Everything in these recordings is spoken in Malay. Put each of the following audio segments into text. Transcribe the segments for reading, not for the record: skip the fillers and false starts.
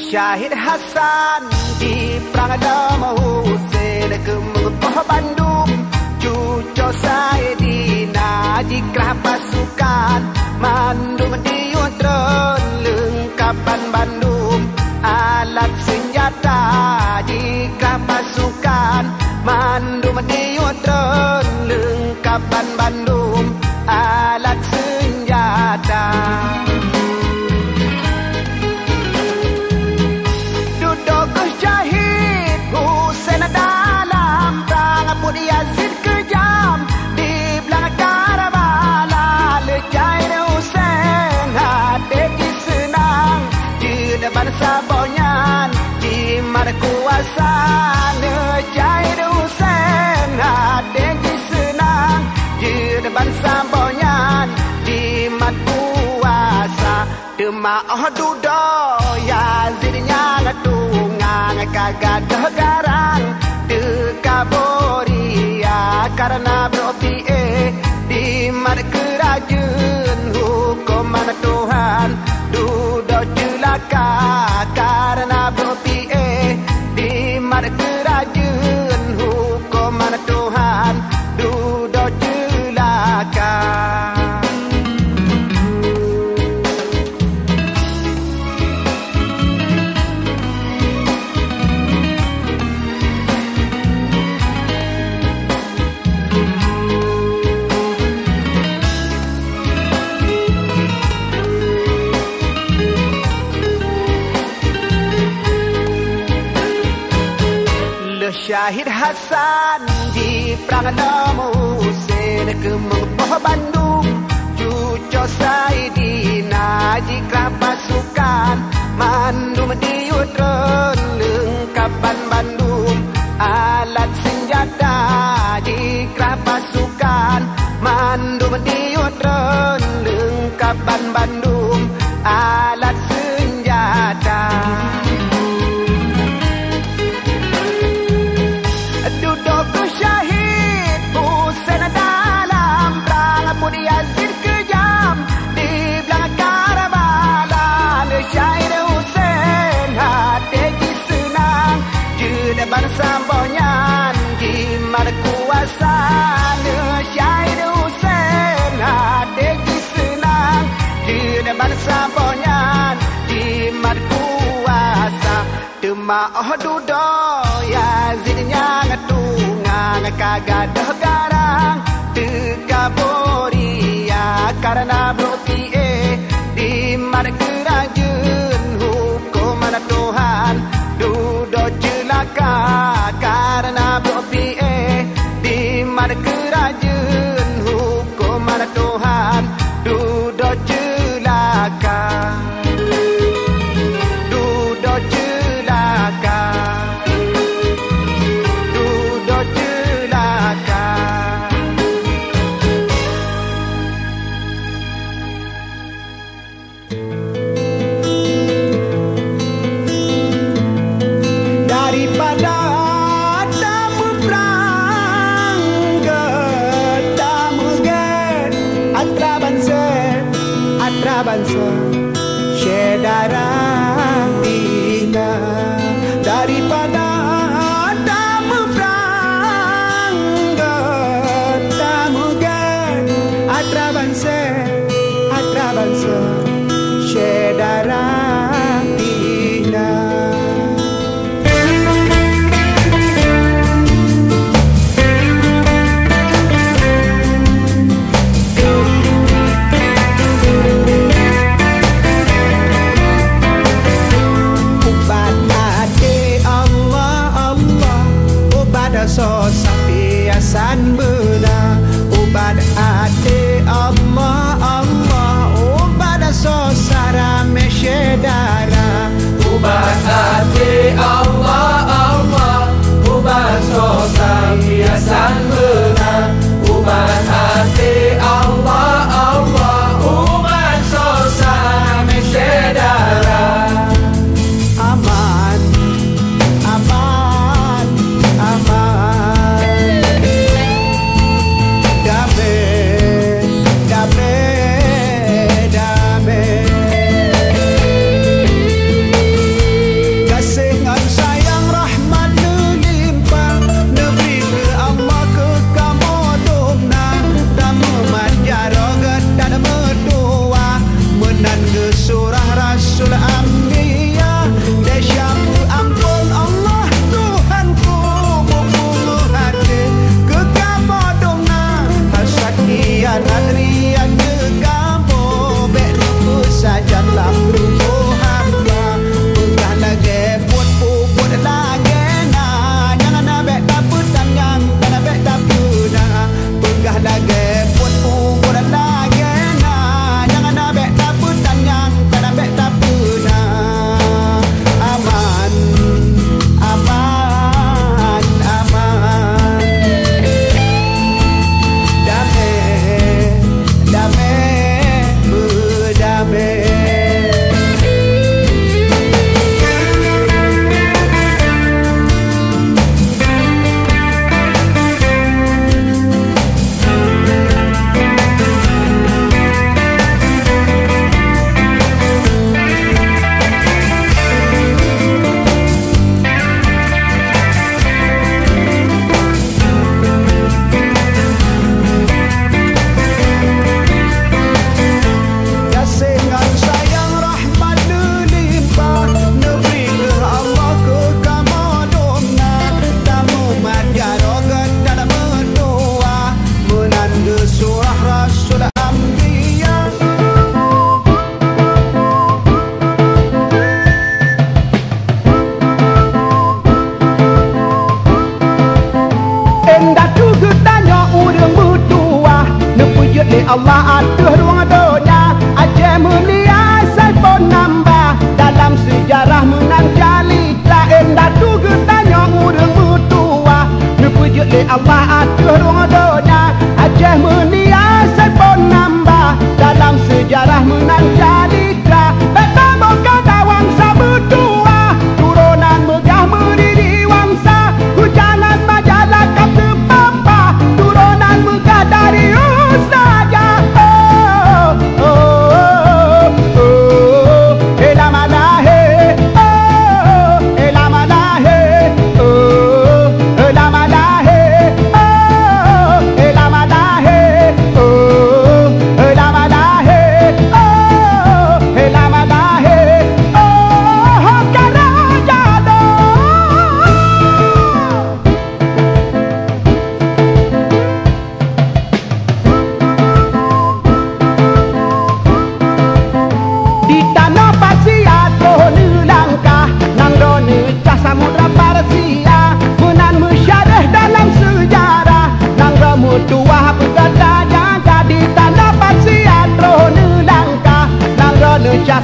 Syahid Hasan di perang Adam Hussein ke mengepoh Bandung, cucu Saidina jikrah pasukan mandum diutron lengkapan Bandung, alat senjata jikrah pasukan mandum diutron lengkapan Bandung, alat senjata. Yazid kejam di belakang Karbala, lecai Husain hati senang di depan Sabonyan di mar kuasa, lecai Husain hati senang di depan Sabonyan di mar kuasa. Demak dudo Yazidnya ngatungang kagak garang dekaboria karena berarti di mana kerajaan hukuman Tuhan dudo celaka karena berarti di mana kerajaan hukuman Tuhan dudo celaka. Syahid Hasan di perang Adam Hussein ke mengepoh Bandung, cucu Saidina jikrah pasukan mandum diutron lengkapan Bandung, alat senjata jikrah pasukan mandum diutron lengkapan Bandung, alat senjata. Syahid Husain dalam perang Yazid kejam di belakang Karbala, Syahid Husain hati senang di depan Sabonyan di mar kuasa, Syahid Husain hati senang di depan Sabonyan di mar kuasa. Demak dudo Yazidnya ngatungang kagak garang dekaboria karena berarti di mar kerajaan hukuman Tuhan dudo celaka karena berarti di mar kerajaan hukuman Tuhan dudo celaka. Bangsa syedara tina daripada tamu perang tamu gan atra bangsa syedara tina. Bye. Allah aduh ruang donya Aceh mulia saya pun nambah dalam sejarah menang calitra endah tu getanya urang mutua nupujuk le Allah aduh ruang donya Aceh mulia saya pun nambah dalam sejarah menang calitra betah boka dawang sabutua turunan megah merdiri wangsa hujanan majalah kata papa turunan megah dari ustaja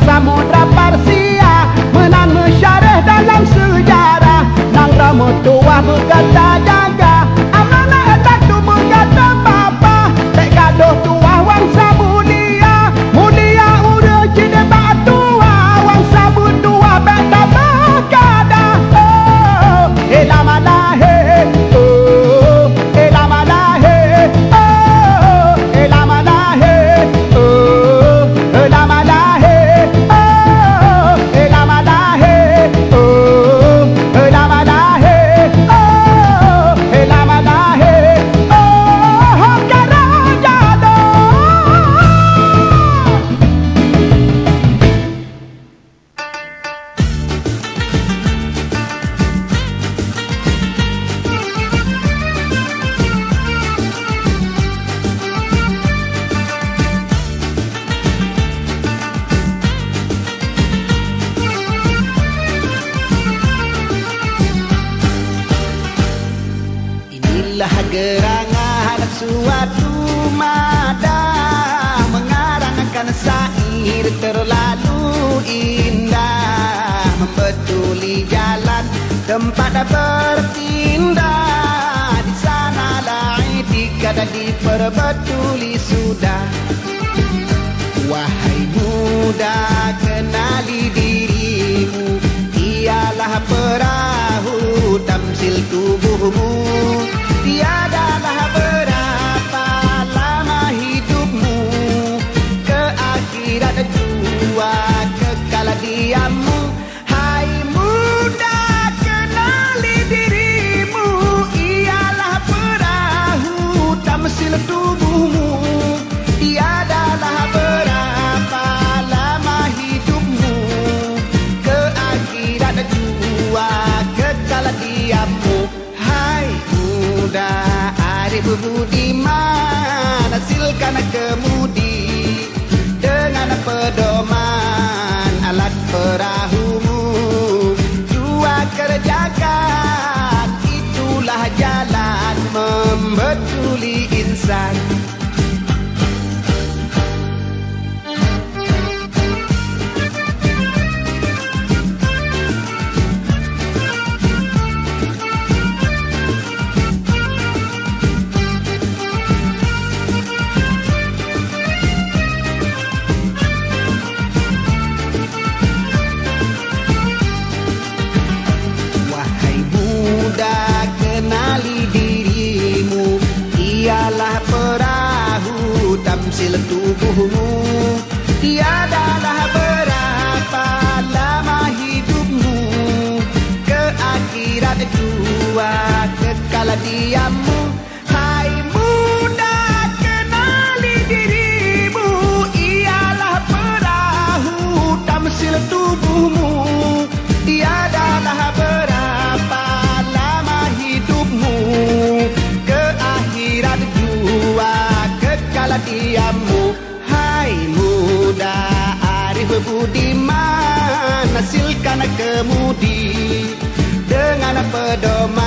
Samudra Parsia menang mensyarah dalam sejarah nang ramo tua berkata jaga amanah etak tu berkata bapa tak gaduh tua wangsa mulia mulia ura cina bak tua wangsa berdua beta berkada lama lahe lama lahe lama lahe lama lahe gerangan suatu madah mengarangkan syair terlalu indah membetuli jalan tempat berpindah di sanalah itikad diperbetuli sudah wahai muda kenali dirimu ialah perahu tamsil tubuhmu tiadalah berapa lama hidupmu ke akhirat jua kekal diammu hai muda kenali dirimu ialah perahu tamsil tubuhmu tiadalah berapa lama hidupmu ke akhirat jua kekal diammu hai muda arif budiman hasilkan kemudi dengan pedoman alat perahumu jua kerjakan itulah jalan membetuli insan tamsil tubuhmu tiadalah berapa lama hidupmu ke akhirat jua kekal diammu hai muda kenali dirimu ialah perahu tamsil tubuhmu tiadalah berapa lama hidupmu ke akhirat jua kekal diammu hai muda arif budiman hasilkan kemudi dengan pedoman